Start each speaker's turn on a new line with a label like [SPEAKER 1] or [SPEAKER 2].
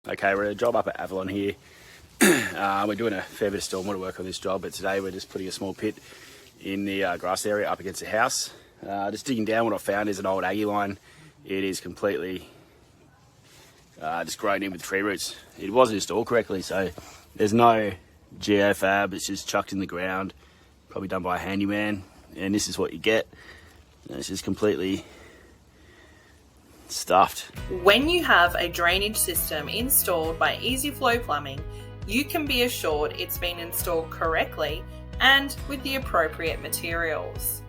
[SPEAKER 1] Okay, we're at a job up at Avalon here. We're doing a fair bit of stormwater work on this job, but today we're just putting a small pit in the grass area up against the house. Just digging down, what I found is an old aggy line. It is completely just grown in with tree roots. It wasn't installed correctly, so there's no geofab, it's just chucked in the ground, probably done by a handyman, and this is what you get. It's just completely stuffed.
[SPEAKER 2] When you have a drainage system installed by Eze-Flow Plumbing, you can be assured it's been installed correctly and with the appropriate materials.